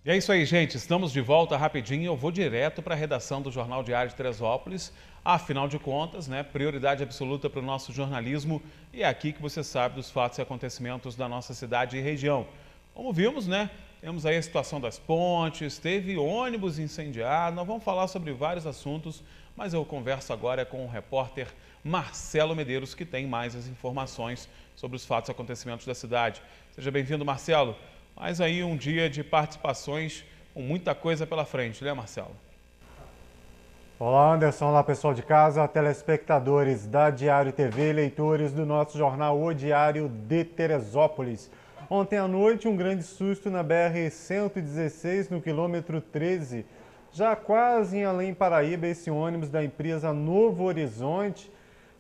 E é isso aí, gente. Estamos de volta rapidinho. Eu vou direto para a redação do Jornal Diário de Teresópolis. Afinal de contas, né, prioridade absoluta para o nosso jornalismo. E é aqui que você sabe dos fatos e acontecimentos da nossa cidade e região. Como vimos, né, temos aí a situação das pontes, teve ônibus incendiado. Nós vamos falar sobre vários assuntos, mas eu converso agora com o repórter Marcelo Medeiros, que tem mais as informações sobre os fatos e acontecimentos da cidade. Seja bem-vindo, Marcelo. Mas aí um dia de participações com muita coisa pela frente, né, Marcelo? Olá, Anderson. Olá, pessoal de casa, telespectadores da Diário TV, leitores do nosso jornal O Diário de Teresópolis. Ontem à noite, um grande susto na BR-116, no quilômetro 13. Já quase em Além Paraíba, esse ônibus da empresa Novo Horizonte,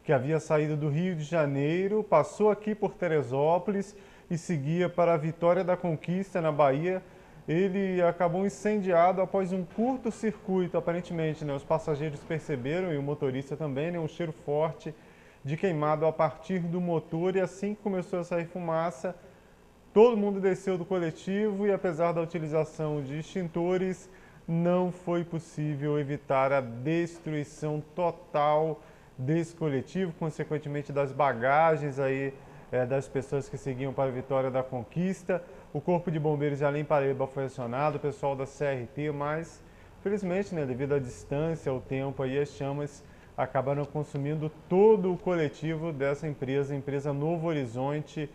que havia saído do Rio de Janeiro, passou aqui por Teresópolis e seguia para a Vitória da Conquista, na Bahia. Ele acabou incendiado após um curto-circuito, aparentemente, né? Os passageiros perceberam, e o motorista também, né? Um cheiro forte de queimado a partir do motor, e assim que começou a sair fumaça, todo mundo desceu do coletivo e, apesar da utilização de extintores, não foi possível evitar a destruição total desse coletivo, consequentemente das bagagens aí, das pessoas que seguiam para a Vitória da Conquista. O Corpo de Bombeiros de Além Paraíba foi acionado, o pessoal da CRT, mas, felizmente, né, devido à distância, ao tempo, aí, as chamas acabaram consumindo todo o coletivo dessa empresa, a empresa Novo Horizonte,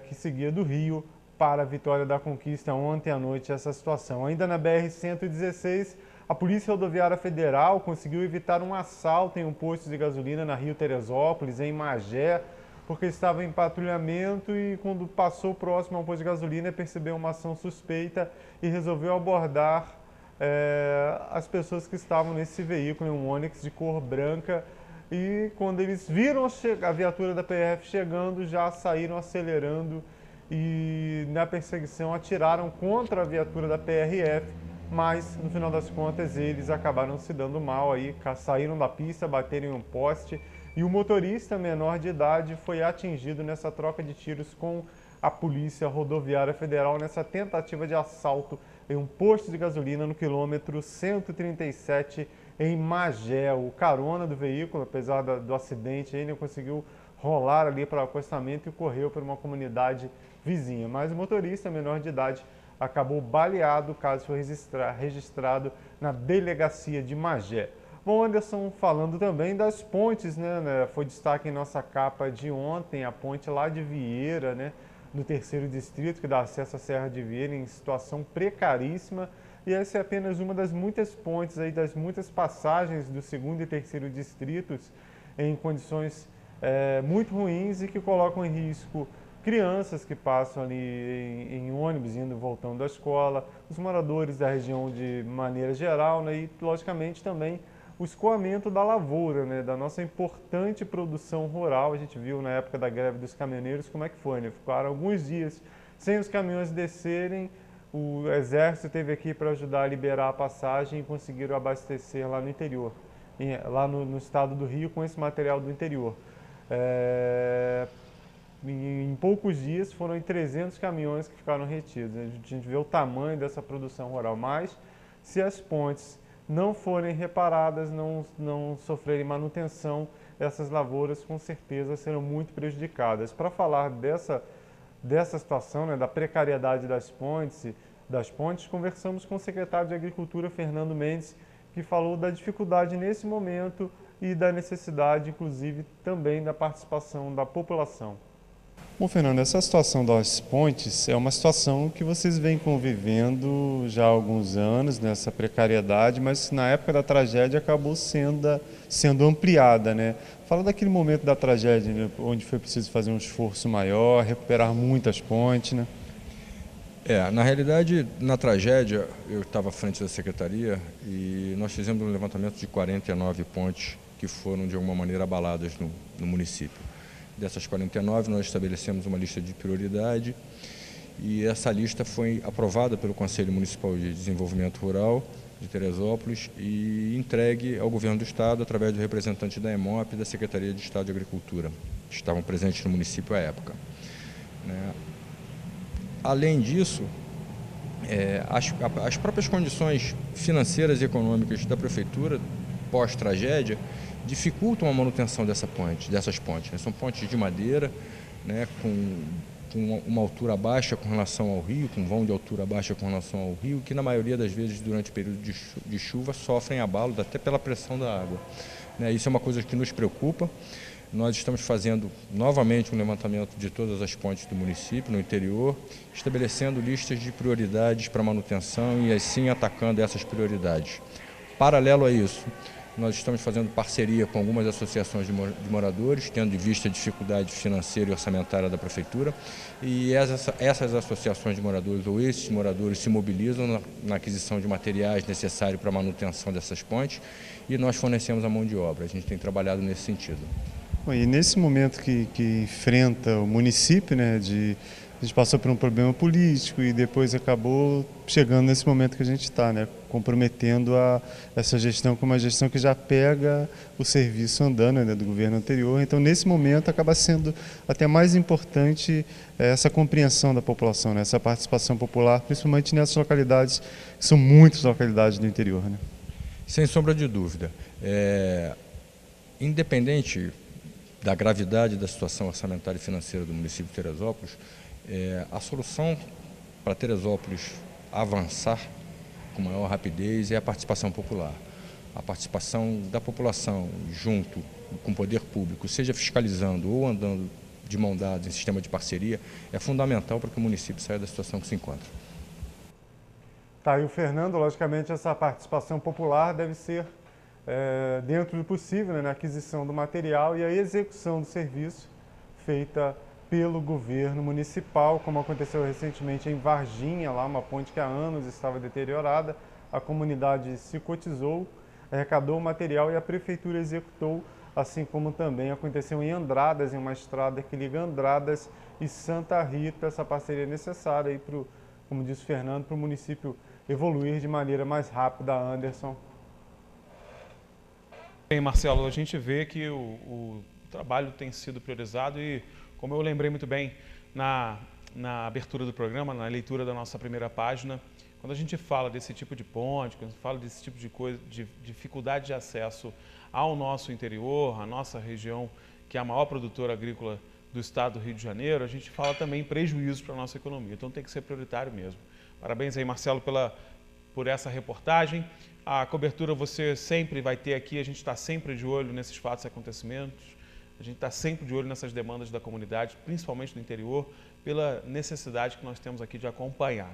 que seguia do Rio para a Vitória da Conquista ontem à noite, essa situação. Ainda na BR-116, a Polícia Rodoviária Federal conseguiu evitar um assalto em um posto de gasolina na Rio Teresópolis, em Magé, porque estava em patrulhamento e, quando passou próximo ao posto de gasolina, percebeu uma ação suspeita e resolveu abordar as pessoas que estavam nesse veículo, um Onix de cor branca. E quando eles viram a viatura da PRF chegando, já saíram acelerando e, na perseguição, atiraram contra a viatura da PRF, mas, no final das contas, eles acabaram se dando mal, aí, saíram da pista, bateram em um poste. E o motorista menor de idade foi atingido nessa troca de tiros com a Polícia Rodoviária Federal, nessa tentativa de assalto em um posto de gasolina no quilômetro 137 em Magé. O carona do veículo, apesar do acidente, ainda conseguiu rolar ali para o acostamento e correu para uma comunidade vizinha. Mas o motorista menor de idade acabou baleado, o caso foi registrado na delegacia de Magé. Bom, Anderson, falando também das pontes, né? Foi destaque em nossa capa de ontem, a ponte lá de Vieira, né? No 3º Distrito, que dá acesso à Serra de Vieira, em situação precaríssima. E essa é apenas uma das muitas pontes, aí, das muitas passagens do 2º e 3º Distritos em condições muito ruins e que colocam em risco crianças que passam ali em ônibus, indo e voltando da escola, os moradores da região de maneira geral, né? E, logicamente, também o escoamento da lavoura, né, da nossa importante produção rural. A gente viu na época da greve dos caminhoneiros como é que foi, né? Ficaram alguns dias sem os caminhões descerem, o Exército esteve aqui para ajudar a liberar a passagem e conseguiram abastecer lá no interior, lá no estado do Rio, com esse material do interior. Em poucos dias foram 300 caminhões que ficaram retidos. A gente vê o tamanho dessa produção rural, mas se as pontes não forem reparadas, não sofrerem manutenção, essas lavouras com certeza serão muito prejudicadas. Para falar dessa situação, né, da precariedade das pontes, conversamos com o secretário de Agricultura, Fernando Mendes, que falou da dificuldade nesse momento e da necessidade, inclusive, também da participação da população. Bom, Fernando, essa situação das pontes é uma situação que vocês vêm convivendo já há alguns anos, nessa precariedade, mas na época da tragédia acabou sendo ampliada, né? Fala daquele momento da tragédia, né, onde foi preciso fazer um esforço maior, recuperar muitas pontes, né? Na realidade, na tragédia, eu estava à frente da secretaria e nós fizemos um levantamento de 49 pontes que foram, de alguma maneira, abaladas no município. Dessas 49, nós estabelecemos uma lista de prioridade e essa lista foi aprovada pelo Conselho Municipal de Desenvolvimento Rural de Teresópolis e entregue ao governo do estado através do representante da EMOP e da Secretaria de Estado de Agricultura, que estavam presentes no município à época. Além disso, as próprias condições financeiras e econômicas da prefeitura pós-tragédia dificultam a manutenção dessas pontes. São pontes de madeira, com uma altura baixa com relação ao rio, com vão de altura baixa com relação ao rio, que na maioria das vezes durante o período de chuva sofrem abalos até pela pressão da água. Isso é uma coisa que nos preocupa. Nós estamos fazendo novamente um levantamento de todas as pontes do município, no interior, estabelecendo listas de prioridades para manutenção e assim atacando essas prioridades. Paralelo a isso, nós estamos fazendo parceria com algumas associações de moradores, tendo em vista a dificuldade financeira e orçamentária da prefeitura, e essas associações de moradores ou esses moradores se mobilizam na aquisição de materiais necessários para a manutenção dessas pontes e nós fornecemos a mão de obra. A gente tem trabalhado nesse sentido. Bom, e nesse momento que enfrenta o município, a gente passou por um problema político e depois acabou chegando nesse momento que a gente está, comprometendo essa gestão com uma gestão que já pega o serviço andando do governo anterior. Então, nesse momento, acaba sendo até mais importante essa compreensão da população, essa participação popular, principalmente nessas localidades, que são muitas localidades do interior. Sem sombra de dúvida. Independente da gravidade da situação orçamentária e financeira do município de Teresópolis, a solução para Teresópolis avançar com maior rapidez é a participação popular. A participação da população junto com o poder público, seja fiscalizando ou andando de mão dada em sistema de parceria, é fundamental para que o município saia da situação que se encontra. Tá, e o Fernando, logicamente, essa participação popular deve ser dentro do possível, na aquisição do material e a execução do serviço feita pelo governo municipal, como aconteceu recentemente em Varginha, lá uma ponte que há anos estava deteriorada. A comunidade se cotizou, arrecadou o material e a prefeitura executou, assim como também aconteceu em Andradas, em uma estrada que liga Andradas e Santa Rita. Essa parceria é necessária aí como disse o Fernando, para o município evoluir de maneira mais rápida. Anderson. Bem, Marcelo, a gente vê que o trabalho tem sido priorizado e, como eu lembrei muito bem na abertura do programa, na leitura da nossa primeira página, quando a gente fala desse tipo de ponte, quando a gente fala desse tipo de coisa, de dificuldade de acesso ao nosso interior, à nossa região, que é a maior produtora agrícola do estado do Rio de Janeiro, a gente fala também em prejuízo para a nossa economia. Então tem que ser prioritário mesmo. Parabéns aí, Marcelo, por essa reportagem. A cobertura você sempre vai ter aqui, a gente está sempre de olho nesses fatos e acontecimentos, a gente está sempre de olho nessas demandas da comunidade, principalmente do interior, pela necessidade que nós temos aqui de acompanhar,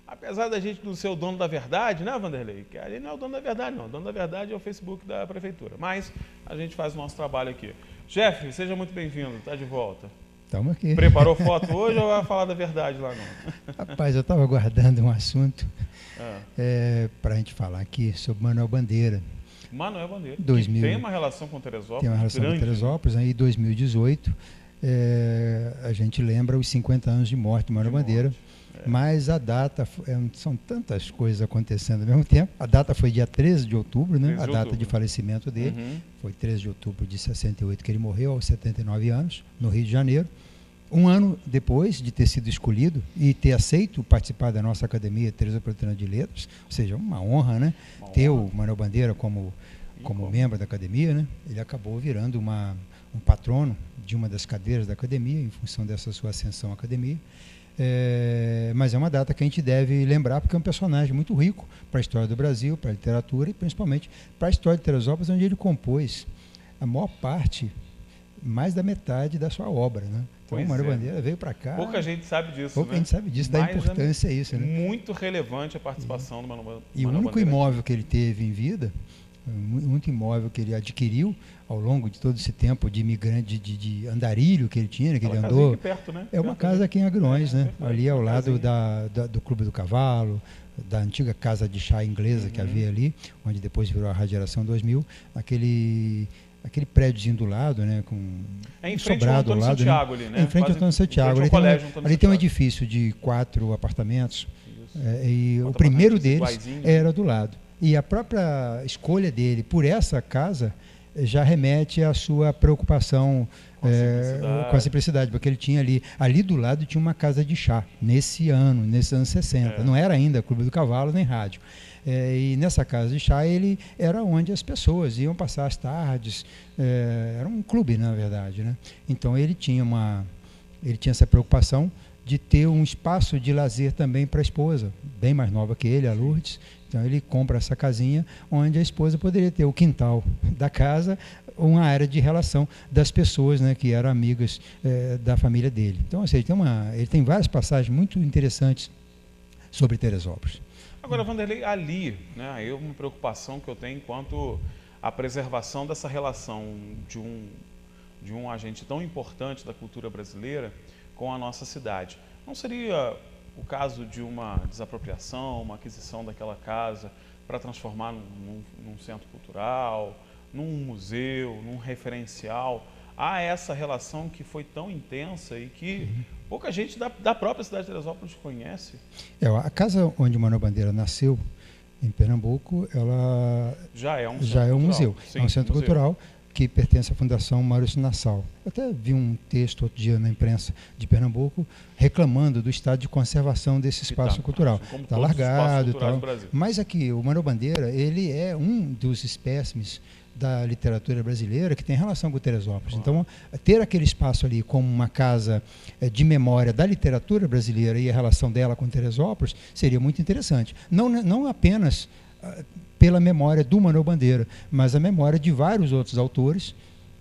Apesar da gente não ser o dono da verdade, Vanderlei? Que a gente não é o dono da verdade, não. O dono da verdade é o Facebook da prefeitura. Mas a gente faz o nosso trabalho aqui. Jeffrey, seja muito bem-vindo, está de volta. Estamos aqui. Preparou foto hoje ou vai falar da verdade lá, não? Rapaz, eu estava guardando um assunto para a gente falar aqui sobre Manuel Bandeira. Manuel Bandeira, que tem uma relação com Teresópolis. Tem uma relação grande, com Teresópolis, em 2018, a gente lembra os 50 anos de morte de Manuel Bandeira. Mas a data, são tantas coisas acontecendo ao mesmo tempo. A data foi dia 13 de outubro, a data de falecimento dele. Foi 13 de outubro de 68 que ele morreu, aos 79 anos, no Rio de Janeiro. Um ano depois de ter sido escolhido e ter aceito participar da nossa Academia Teresopolitana de Letras, ou seja, uma honra, ter o Manuel Bandeira como membro da Academia, Ele acabou virando um patrono de uma das cadeiras da Academia, em função dessa sua ascensão à Academia. Mas é uma data que a gente deve lembrar, porque é um personagem muito rico para a história do Brasil, para a literatura e principalmente para a história de Teresópolis, onde ele compôs a maior parte, mais da metade da sua obra. Então o Manuel Bandeira veio para cá. Pouca gente sabe disso. Pouca gente sabe disso, da importância é isso. Muito relevante a participação do Manuel Bandeira. E o único imóvel que ele teve em vida, o único imóvel que ele adquiriu ao longo de todo esse tempo de imigrante, de andarilho que ele tinha, que ele andou. Aqui perto, é uma casa aqui em Agrões, ali ao lado do Clube do Cavalo, da antiga casa de chá inglesa que havia ali, onde depois virou a Radiação 2000, aquele prédiozinho do lado, com em frente ao Antônio Santiago ali, Em frente ao Antônio Santiago. Ali tem um edifício de 4 apartamentos, e o primeiro deles era do lado. E a própria escolha dele por essa casa já remete à sua preocupação com a simplicidade, porque ele tinha ali do lado tinha uma casa de chá, nesses anos 60. Não era ainda Clube do Cavalo nem rádio. E nessa casa de chá ele era onde as pessoas iam passar as tardes, era um clube, na verdade, né? Então ele tinha essa preocupação de ter um espaço de lazer também para a esposa, bem mais nova que ele, a Lourdes. Então ele compra essa casinha onde a esposa poderia ter o quintal da casa, uma área de relação das pessoas, né, que eram amigas da família dele. Então, assim, ele tem várias passagens muito interessantes sobre Teresópolis. Agora, Vanderlei, ali, né, uma preocupação que eu tenho quanto à preservação dessa relação de um agente tão importante da cultura brasileira com a nossa cidade. Não seria o caso de uma desapropriação, uma aquisição daquela casa para transformar num centro cultural, num museu, num referencial? Há essa relação que foi tão intensa e que pouca gente da própria cidade de Teresópolis conhece. A casa onde Manuel Bandeira nasceu, em Pernambuco, ela já é um museu. Sim, é um centro cultural que pertence à Fundação Maurício Nassau. Eu até vi um texto outro dia na imprensa de Pernambuco reclamando do estado de conservação desse espaço cultural. Está largado e tal. Mas aqui, o Manuel Bandeira, ele é um dos espécimes da literatura brasileira que tem relação com Teresópolis. Então, ter aquele espaço ali como uma casa de memória da literatura brasileira e a relação dela com Teresópolis seria muito interessante. Não apenas pela memória do Manuel Bandeira, mas a memória de vários outros autores,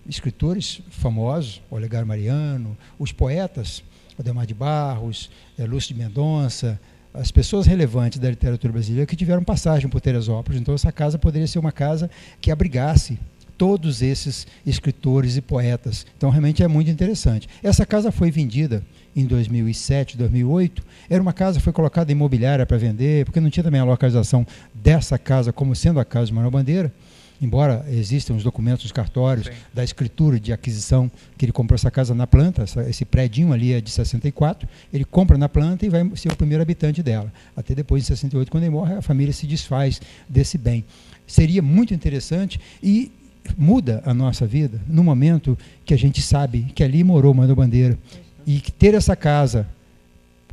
escritores famosos, Olegário Mariano, os poetas, Ademar de Barros, Lúcio de Mendonça, as pessoas relevantes da literatura brasileira que tiveram passagem por Teresópolis. Então, essa casa poderia ser uma casa que abrigasse todos esses escritores e poetas. Então, realmente é muito interessante. Essa casa foi vendida em 2007, 2008. Era uma casa que foi colocada em imobiliária para vender, porque não tinha também a localização dessa casa como sendo a casa de Manuel Bandeira, embora existam os documentos dos cartórios da escritura de aquisição, que ele comprou essa casa na planta, esse predinho ali é de 64, ele compra na planta e vai ser o primeiro habitante dela. Até depois, em 68, quando ele morre, a família se desfaz desse bem. Seria muito interessante e muda a nossa vida no momento que a gente sabe que ali morou Manuel Bandeira e que ter essa casa,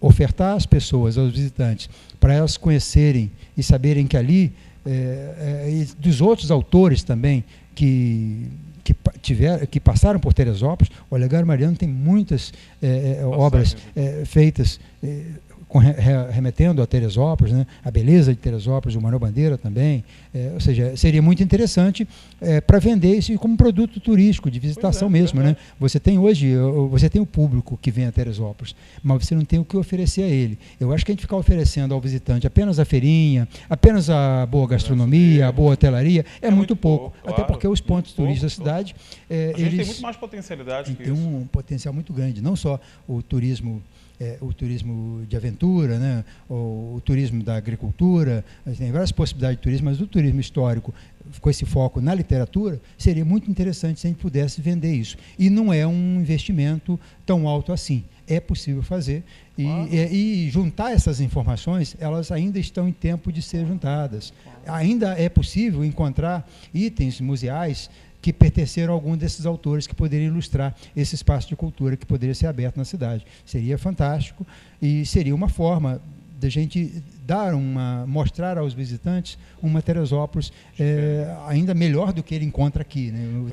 ofertar às pessoas, aos visitantes, para elas conhecerem e saberem que ali e dos outros autores também que passaram por Teresópolis. O Olegário Mariano tem muitas obras feitas remetendo a Teresópolis, né? A beleza de Teresópolis, o Manuel Bandeira também, ou seja, seria muito interessante para vender isso como produto turístico, de visitação mesmo, né? Você tem o público que vem a Teresópolis, mas você não tem o que oferecer a ele. Eu acho que a gente ficar oferecendo ao visitante apenas a feirinha, apenas a boa gastronomia, a boa hotelaria, é muito pouco, até porque os pontos turísticos da cidade, eles têm muito mais potencialidade que isso. Tem um potencial muito grande, não só o turismo de aventura, né? O turismo da agricultura, tem várias possibilidades de turismo, mas o turismo histórico, com esse foco na literatura, seria muito interessante se a gente pudesse vender isso. E não é um investimento tão alto assim. É possível fazer. E juntar essas informações, elas ainda estão em tempo de ser juntadas. Ainda é possível encontrar itens museais que pertenceram a algum desses autores que poderiam ilustrar esse espaço de cultura que poderia ser aberto na cidade. Seria fantástico e seria uma forma da gente mostrar aos visitantes uma Teresópolis ainda melhor do que ele encontra aqui, né? O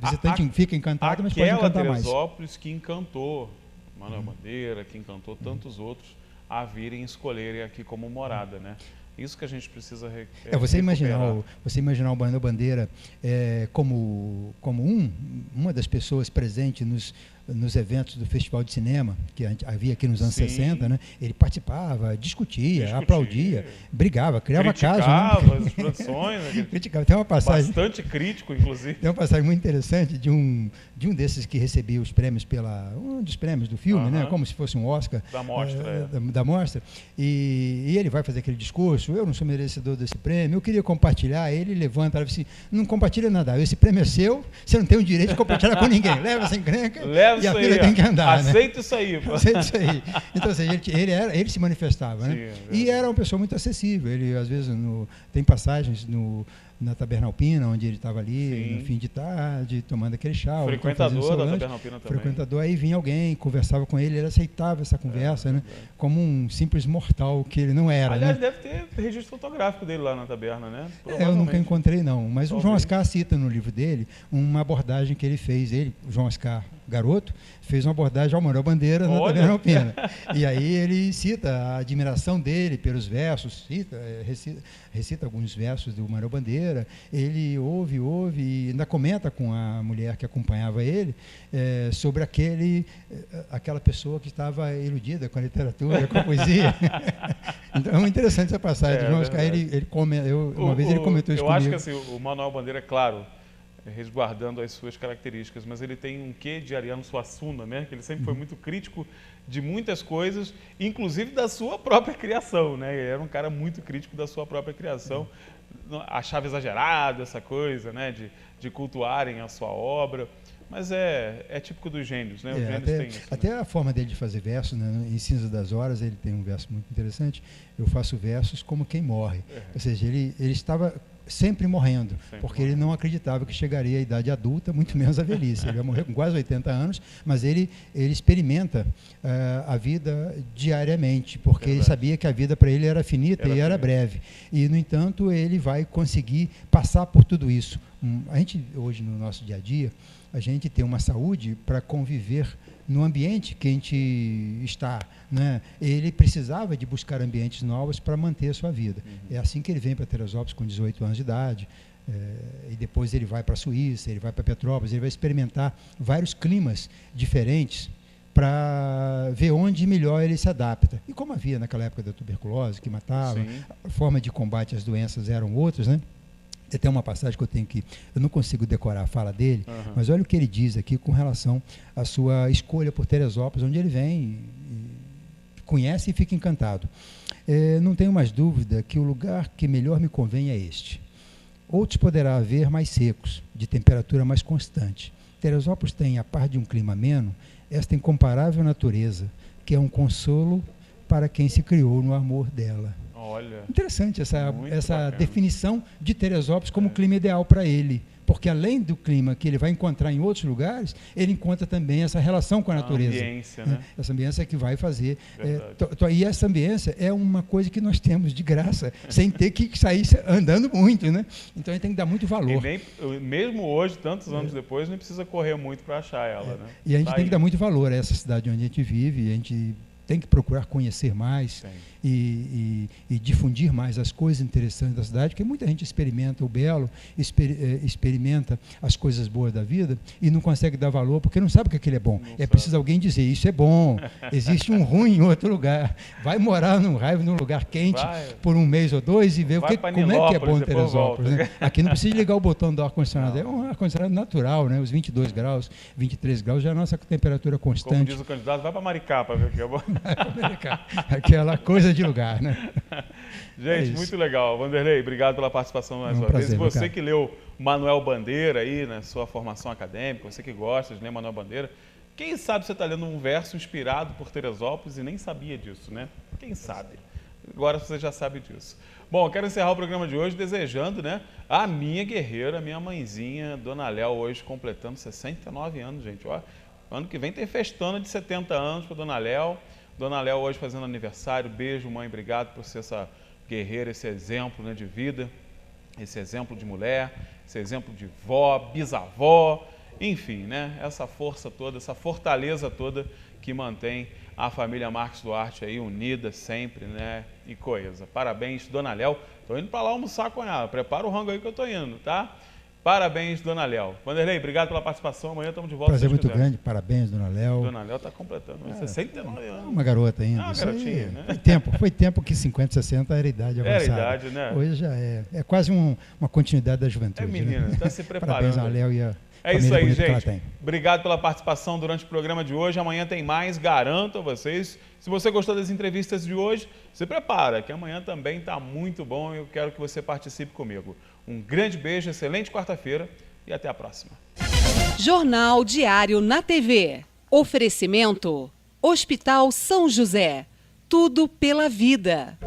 visitante fica encantado, mas pode encantar mais. Aquela Teresópolis que encantou Manuel Bandeira, que encantou tantos outros a virem escolherem aqui como morada, né? Isso que a gente precisa você imaginar o Manuel Bandeira como uma das pessoas presentes nos eventos do Festival de Cinema, que havia aqui nos anos 60, né? Ele participava, discutia, aplaudia, brigava, criava casos. Criticava as produções. Né? Criticava. Tem uma passagem... Bastante crítico, inclusive. Tem uma passagem muito interessante de um desses que recebia os prêmios um dos prêmios do filme, né? Como se fosse um Oscar. Da mostra. Da mostra. E ele vai fazer aquele discurso, eu não sou merecedor desse prêmio, eu queria compartilhar. Ele levanta e fala assim, não compartilha nada, esse prêmio é seu, você não tem o direito de compartilhar com ninguém. Leva essa encrenca. e a fila tem que andar, Aceita isso aí, pô. Aceita isso aí. Então, assim, ele se manifestava, né? Sim, e era uma pessoa muito acessível. Ele, às vezes, tem passagens na Taberna Alpina, onde ele estava ali, Sim. no fim de tarde, tomando aquele chá. Frequentador da Taberna Alpina também. Frequentador, aí vinha alguém, conversava com ele aceitava essa conversa, né? Como um simples mortal que ele não era. Aliás, né? deve ter registro fotográfico dele lá na taberna, né? Eu nunca encontrei, não. Mas Talvez. o João Oscar cita no livro dele uma abordagem que ele fez. O João Oscar, garoto, fez uma abordagem ao Manuel Bandeira na Taberna Alpina. E aí ele cita a admiração dele pelos versos, recita alguns versos do Manuel Bandeira. Ele ouve e ainda comenta com a mulher que acompanhava ele sobre aquela pessoa que estava iludida com a literatura, com a poesia. Então é interessante essa passagem. João Oscar, uma vez ele comentou isso comigo. Eu acho que assim, o Manuel Bandeira, claro, resguardando as suas características, mas ele tem um quê de Ariano Suassuna, né? Que ele sempre foi muito crítico de muitas coisas, inclusive da sua própria criação, né? Ele era um cara muito crítico da sua própria criação, achava exagerado essa coisa, né? De cultuarem a sua obra, mas é típico dos gênios, né? Os gênios têm isso. Até a forma dele de fazer versos, né? Em Cinza das Horas, ele tem um verso muito interessante. Eu faço versos como quem morre. Ou seja, ele estava sempre morrendo, porque ele não acreditava que chegaria à idade adulta, muito menos à velhice. Ele vai morrer com quase 80 anos, mas ele experimenta a vida diariamente, porque ele sabia que a vida para ele era finita e era breve. E, no entanto, ele vai conseguir passar por tudo isso. A gente, hoje, no nosso dia a dia, a gente tem uma saúde para conviver no ambiente que a gente está, né? Ele precisava de buscar ambientes novos para manter a sua vida. É assim que ele vem para Teresópolis com 18 anos de idade, e depois ele vai para a Suíça, ele vai para Petrópolis, ele vai experimentar vários climas diferentes para ver onde melhor ele se adapta. E como havia naquela época da tuberculose, que matava, a forma de combate às doenças eram outras, né? Tem uma passagem que eu não consigo decorar a fala dele, mas olha o que ele diz aqui com relação à sua escolha por Teresópolis, onde ele vem, conhece e fica encantado. Não tenho mais dúvida que o lugar que melhor me convém é este. Outros poderá haver mais secos, de temperatura mais constante. Teresópolis tem, a par de um clima ameno, esta incomparável natureza, que é um consolo para quem se criou no amor dela. Olha, interessante essa definição de Teresópolis como clima ideal para ele, porque além do clima que ele vai encontrar em outros lugares, ele encontra também essa relação com a natureza. Ambiência, né? Essa ambiência que vai fazer. E essa ambiência é uma coisa que nós temos de graça, sem ter que sair andando muito, né? Então a gente tem que dar muito valor. E mesmo hoje, tantos anos depois, não precisa correr muito para achar ela, né? E a gente tem que dar muito valor a essa cidade onde a gente vive, a gente tem que procurar conhecer mais e difundir mais as coisas interessantes da cidade, porque muita gente experimenta o belo, experimenta as coisas boas da vida e não consegue dar valor porque não sabe que aquilo é bom. Preciso alguém dizer, isso é bom, existe um ruim em outro lugar. Vai morar num lugar quente por um mês ou dois e ver como é que é bom Teresópolis. Né? Aqui não precisa ligar o botão do ar-condicionado, é um ar-condicionado natural, né? Os 22 graus, 23 graus já é a nossa temperatura constante. Como diz o candidato, vai para Maricá para ver o que é bom. Aquela coisa de lugar, né? Gente, muito legal. Vanderlei, obrigado pela participação mais uma vez. Você que leu Manuel Bandeira aí na sua formação acadêmica, você que gosta de ler Manuel Bandeira, quem sabe você está lendo um verso inspirado por Teresópolis e nem sabia disso, né? Quem sabe? Agora você já sabe disso. Bom, eu quero encerrar o programa de hoje desejando, né, a minha guerreira, minha mãezinha, Dona Léo, hoje completando 69 anos, gente. Ó, ano que vem tem festona de 70 anos para Dona Léo. Dona Léo hoje fazendo aniversário, beijo, mãe, obrigado por ser essa guerreira, esse exemplo, né, de vida, esse exemplo de mulher, esse exemplo de vó, bisavó, enfim, né, essa força toda, essa fortaleza toda que mantém a família Marques Duarte aí unida sempre, né, e coesa. Parabéns, Dona Léo. Estou indo para lá almoçar com ela, prepara o rango aí que eu estou indo, tá? Parabéns, Dona Léo. Vanderlei, obrigado pela participação. Amanhã estamos de volta. Prazer muito grande. Parabéns, Dona Léo. Dona Léo está completando 69 anos. Uma garota ainda. Uma garotinha, né? Foi tempo que 50, 60 era idade avançada. Era idade, né? Hoje já é quase uma continuidade da juventude. É menina, está se preparando. Parabéns, Dona Léo, e a É isso aí, gente. Obrigado pela participação durante o programa de hoje. Amanhã tem mais, garanto a vocês. Se você gostou das entrevistas de hoje, se prepara, que amanhã também está muito bom e eu quero que você participe comigo. Um grande beijo, excelente quarta-feira e até a próxima. Jornal Diário na TV. Oferecimento: Hospital São José. Tudo pela vida.